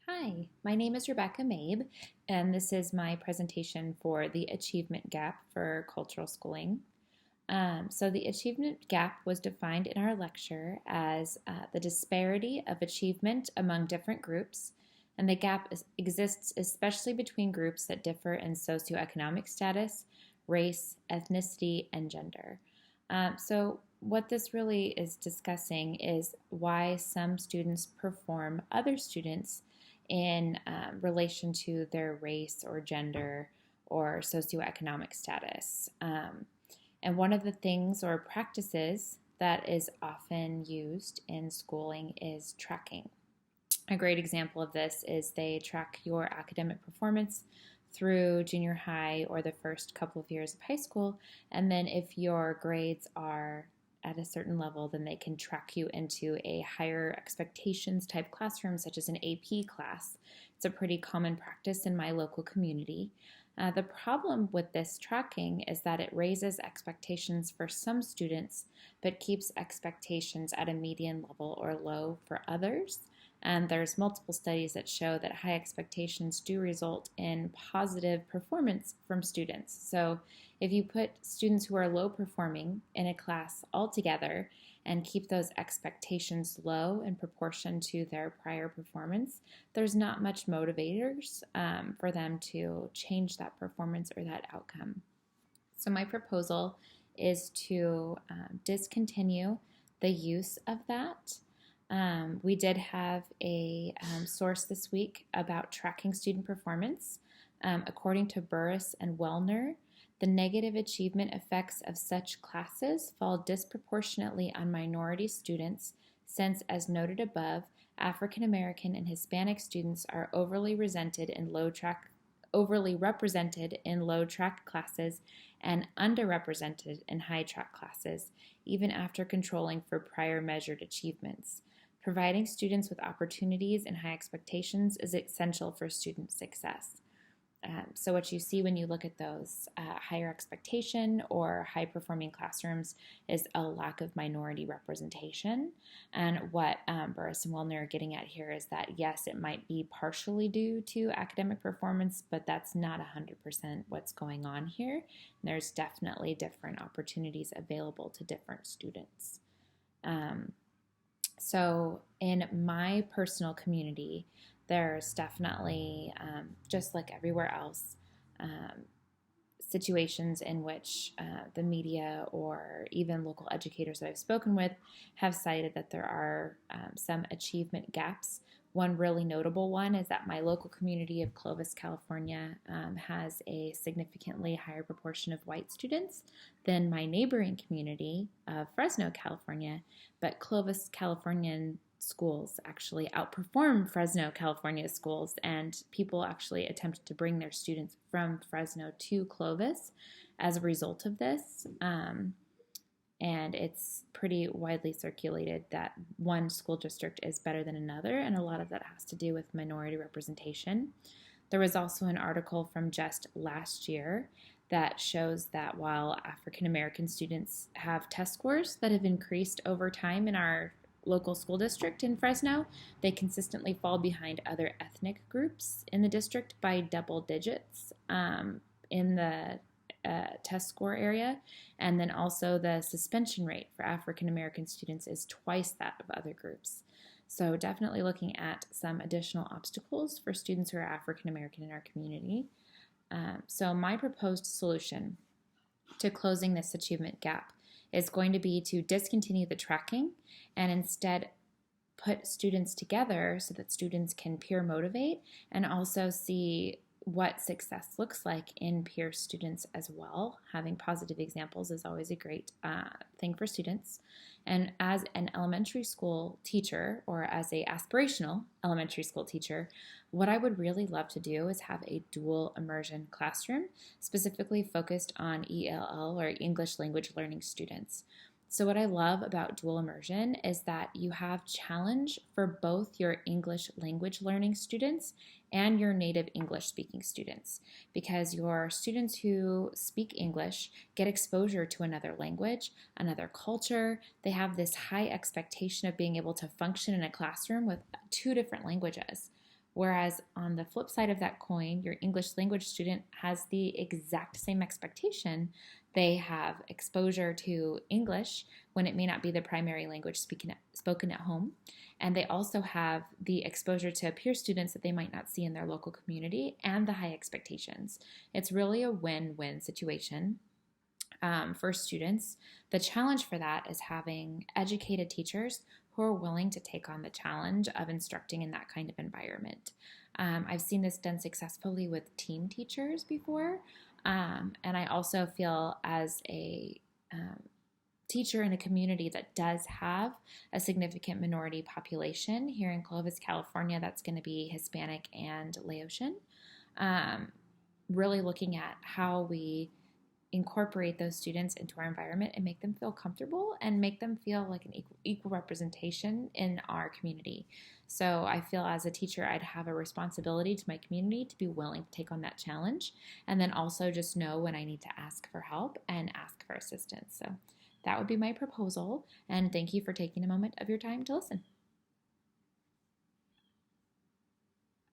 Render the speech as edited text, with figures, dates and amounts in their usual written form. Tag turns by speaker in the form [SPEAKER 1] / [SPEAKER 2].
[SPEAKER 1] Hi, my name is Rebecca Mabe, and this is my presentation for the Achievement Gap for Cultural Schooling. So the achievement gap was defined in our lecture as the disparity of achievement among different groups, and the exists especially between groups that differ in socioeconomic status, race, ethnicity, and gender. So what this really is discussing is why some students perform other students in relation to their race or gender or socioeconomic status. And one of the things or practices that is often used in schooling is tracking. A great example of this is they track your academic performance through junior high or the first couple of years of high school. And then if your grades are at a certain level, then they can track you into a higher expectations type classroom, such as an AP class. It's a pretty common practice in my local community. The problem with this tracking is that it raises expectations for some students, but keeps expectations at a median level or low for others. And there's multiple studies that show that high expectations do result in positive performance from students. So if you put students who are low performing in a class all together and keep those expectations low in proportion to their prior performance, there's not much motivators for them to change that performance or that outcome. So my proposal is to discontinue the use of that. We did have a source this week about tracking student performance. According to Burris and Wellner, the negative achievement effects of such classes fall disproportionately on minority students, since, as noted above, African American and Hispanic students are overly represented in low track classes and underrepresented in high track classes, even after controlling for prior measured achievements. Providing students with opportunities and high expectations is essential for student success. So what you see when you look at those higher expectation or high performing classrooms is a lack of minority representation. And what Burris and Wellner are getting at here is that, yes, it might be partially due to academic performance, but that's not 100% what's going on here. There's definitely different opportunities available to different students. So in my personal community, there's definitely, just like everywhere else, situations in which the media or even local educators that I've spoken with have cited that there are some achievement gaps. One really notable one is that my local community of Clovis, California, has a significantly higher proportion of white students than my neighboring community of Fresno, California, but Clovis, Californian schools actually outperform Fresno, California schools, and people actually attempted to bring their students from Fresno to Clovis as a result of this. And it's pretty widely circulated that one school district is better than another, and a lot of that has to do with minority representation. There was also an article from just last year that shows that while African American students have test scores that have increased over time in our local school district in Fresno, they consistently fall behind other ethnic groups in the district by double digits in the test score area. And then also the suspension rate for African American students is twice that of other groups. So definitely looking at some additional obstacles for students who are African American in our community. So my proposed solution to closing this achievement gap is going to be to discontinue the tracking and instead put students together so that students can peer motivate and also see what success looks like in peer students as well. Having positive examples is always a great thing for students. And as an elementary school teacher, or as a aspirational elementary school teacher, what I would really love to do is have a dual immersion classroom specifically focused on ELL, or English language learning students. So what I love about dual immersion is that you have challenge for both your English language learning students and your native English speaking students, because your students who speak English get exposure to another language, another culture. They have this high expectation of being able to function in a classroom with two different languages. Whereas on the flip side of that coin, your English language student has the exact same expectation. They have exposure to English when it may not be the primary language spoken at home. And they also have the exposure to peer students that they might not see in their local community and the high expectations. It's really a win-win situation for students. The challenge for that is having educated teachers who are willing to take on the challenge of instructing in that kind of environment. I've seen this done successfully with teen teachers before, and I also feel as a teacher in a community that does have a significant minority population here in Clovis, California, that's going to be Hispanic and Laotian. Really looking at how we incorporate those students into our environment and make them feel comfortable and make them feel like an equal representation in our community. So I feel as a teacher, I'd have a responsibility to my community to be willing to take on that challenge, and then also just know when I need to ask for help and ask for assistance. So that would be my proposal, and thank you for taking a moment of your time to listen.